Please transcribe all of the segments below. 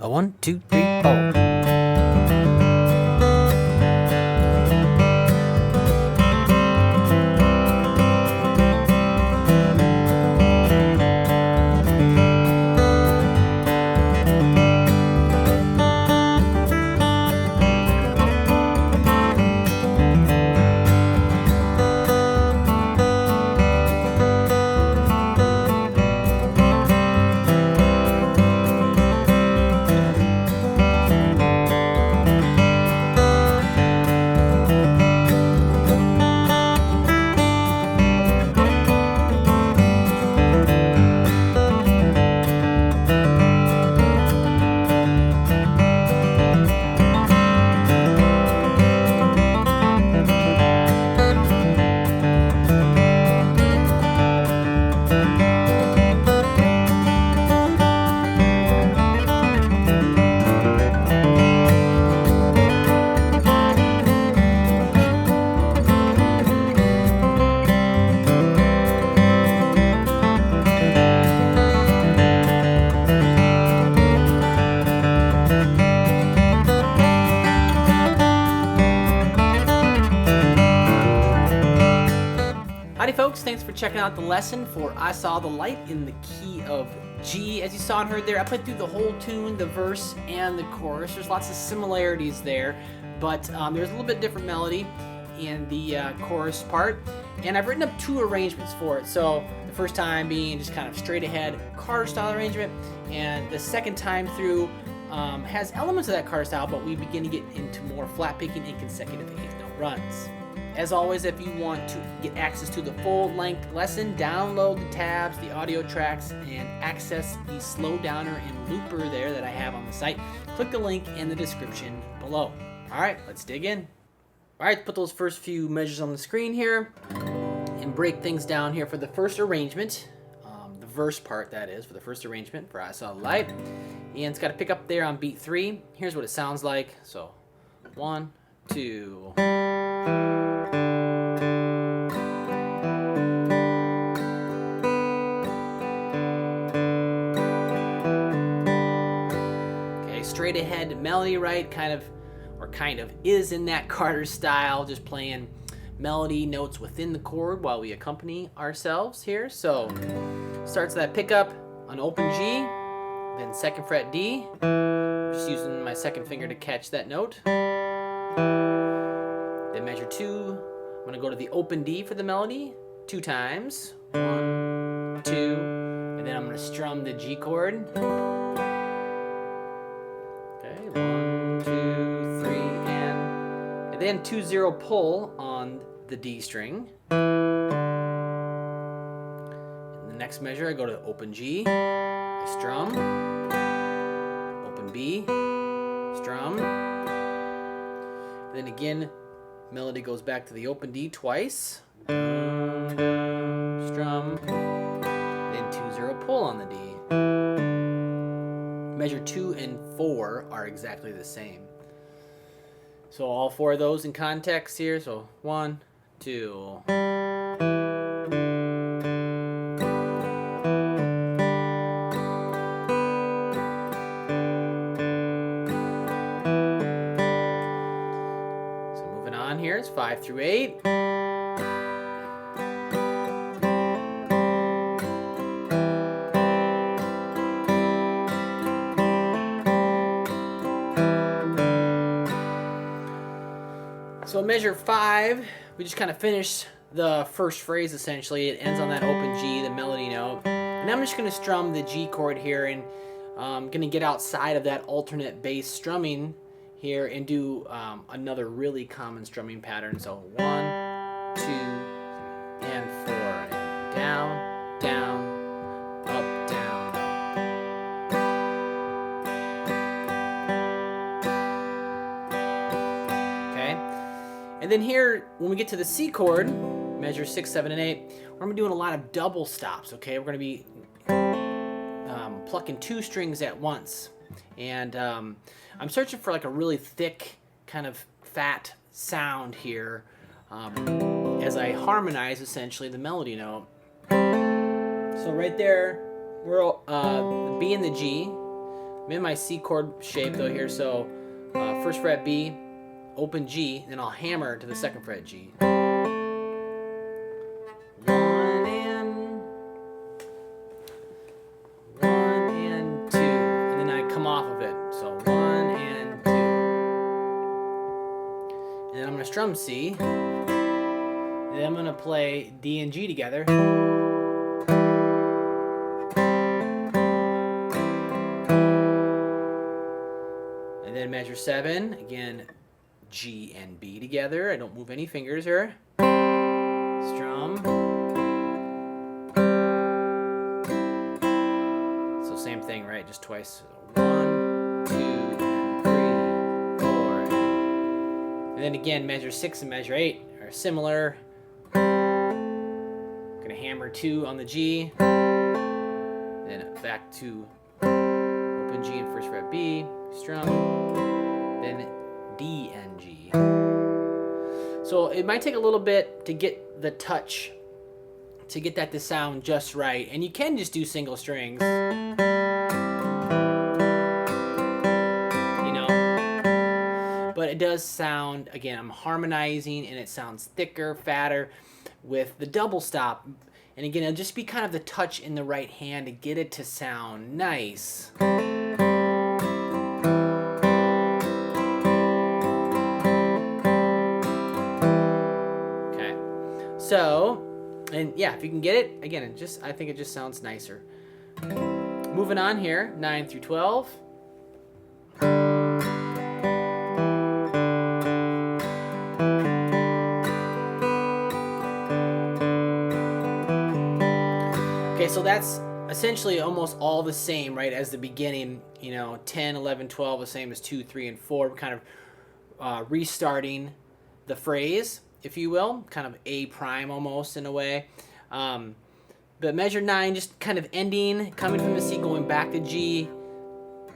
A 1, 2, 3, 4. Howdy folks, thanks for checking out the lesson for I Saw the Light in the key of G. As you saw and heard there, I played through the whole tune, the verse, and the chorus. There's lots of similarities there, but there's a little bit different melody in the chorus part. And I've written up two arrangements for it. So the first time being just kind of straight ahead Carter style arrangement, and the second time through has elements of that Carter style, but we begin to get into more flat picking and consecutive eighth note runs. As always, if you want to get access to the full-length lesson, download the tabs, the audio tracks, and access the slow downer and looper there that I have on the site. Click the link in the description below. All right, let's dig in. All right, put those first few measures on the screen here and break things down here for the first arrangement, the verse part that is, for the first arrangement for I Saw the Light. And it's got to pick up there on beat 3. Here's what it sounds like. So 1, 2... straight ahead melody, right? Kind of is in that Carter style, just playing melody notes within the chord while we accompany ourselves here. So starts that pickup on open G, then 2nd fret D, just using my 2nd finger to catch that note. Then measure 2, I'm going to go to the open D for the melody 2 times, 1, 2, and then I'm going to strum the G chord. 1, 2, 3, and then 2-0 pull on the D string. In the next measure, I go to open G, I strum, open B, strum. Then again, melody goes back to the open D twice, strum, then 2-0 pull on the D. Measure 2 and 4 are exactly the same. So all 4 of those in context here. So 1, 2. So moving on here, it's 5 through 8. So measure 5, we just kind of finish the first phrase essentially. It ends on that open G, the melody note. And I'm just going to strum the G chord here, and I'm going to get outside of that alternate bass strumming here and do another really common strumming pattern. So 1, 2, and 4. And down, down, up, down, up. And then here, when we get to the C chord, measure 6, 7, and 8, we're going to be doing a lot of double stops, okay? We're going to be plucking 2 strings at once. And I'm searching for like a really thick, kind of fat sound here as I harmonize, essentially, the melody note. So right there, we're the B and the G, I'm in my C chord shape though here, so first fret B, open G, then I'll hammer to the second fret G. 1 and 2, and then I come off of it. So 1 and 2, and then I'm gonna strum C. Then I'm gonna play D and G together. And then measure 7, again, G and B together. I don't move any fingers here. Strum. So same thing, right? Just twice. 1, 2, 3, 4. And then again, measure 6 and measure 8 are similar. Gonna hammer 2 on the G. Then back to open G and first fret B. Strum. Then D and G. So it might take a little bit to get the touch, to get that to sound just right. And you can just do single strings, you know. But it does sound, again, I'm harmonizing and it sounds thicker, fatter with the double stop. And again, it'll just be kind of the touch in the right hand to get it to sound nice. So, and yeah, if you can get it, again, I think it just sounds nicer. Moving on here, 9 through 12. Okay, so that's essentially almost all the same, right, as the beginning, you know, 10, 11, 12, the same as 2, 3, and 4. We're kind of restarting the phrase, if you will, kind of A prime almost in a way. But measure 9, just kind of ending, coming from the C, going back to G.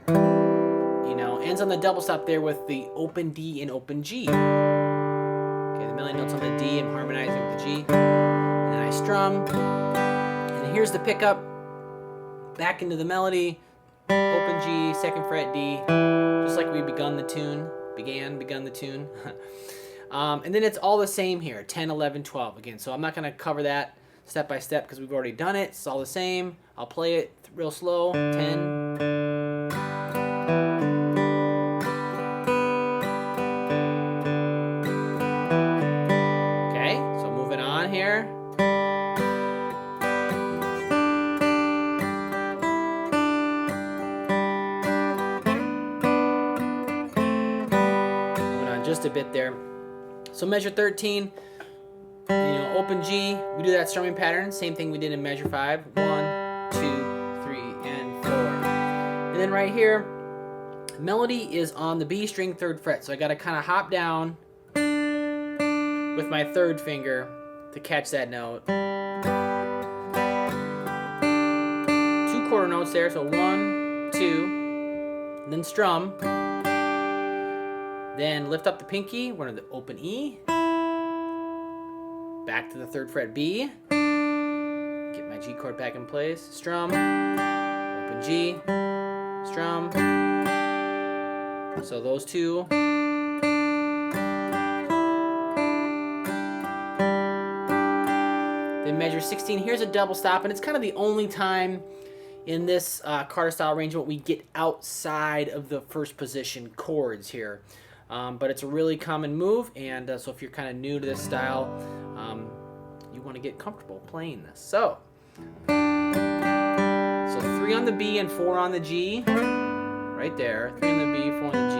You know, ends on the double stop there with the open D and open G. Okay, the melody notes on the D, I'm harmonizing with the G. And then I strum. And then here's the pickup. Back into the melody. Open G, second fret D. Just like we begun the tune. Begun the tune. And then it's all the same here, 10, 11, 12 again. So I'm not going to cover that step by step because we've already done it. It's all the same. I'll play it real slow. 10. Okay, so moving on here. Moving on just a bit there. So measure 13, you know, open G, we do that strumming pattern, same thing we did in measure 5, 1, 2, 3, and 4. And then right here, melody is on the B string 3rd fret, so I gotta kind of hop down with my 3rd finger to catch that note. 2 quarter notes there, so 1, 2, and then strum. Then lift up the pinky, we're in the open E. Back to the 3rd fret B. Get my G chord back in place. Strum. Open G. Strum. So those two. Then measure 16. Here's a double stop, and it's kind of the only time in this Carter style arrangement we get outside of the first position chords here. But it's a really common move, and so if you're kind of new to this style, you want to get comfortable playing this. So 3 on the B and 4 on the G, right there. 3 on the B, 4 on the G.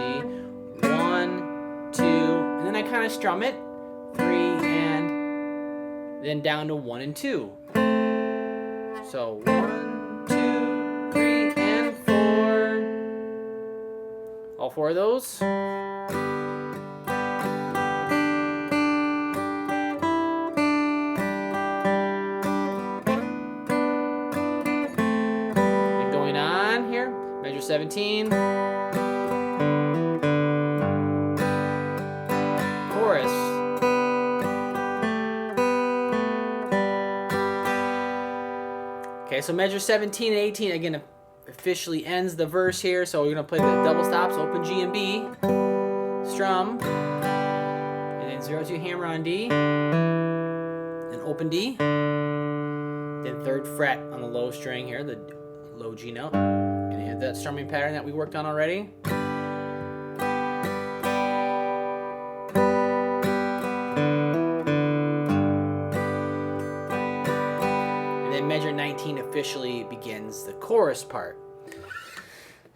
1, 2, and then I kind of strum it. 3 and then down to 1 and 2. So 1, 2, 3, and 4. All 4 of those. And going on here, measure 17. Chorus. Okay, so measure 17 and 18, again, officially ends the verse here. So we're gonna play the double stops, open G and B, strum, and then 0-2 hammer on D, then open D, then 3rd fret on the low string here, the low G note, and you have that strumming pattern that we worked on already. Measure 19 officially begins the chorus part.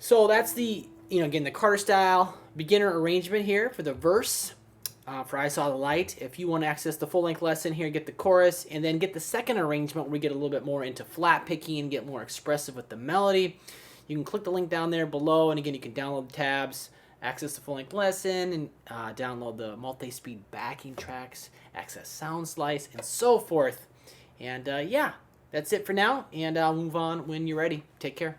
So that's the, again, the Carter style beginner arrangement here for the verse for I Saw the Light. If you want to access the full-length lesson here, get the chorus, and then get the second arrangement where we get a little bit more into flat picking and get more expressive with the melody. You can click the link down there below, and again, you can download the tabs, access the full-length lesson, and download the multi-speed backing tracks, access sound slice, and so forth. And yeah. That's it for now, and I'll move on when you're ready. Take care.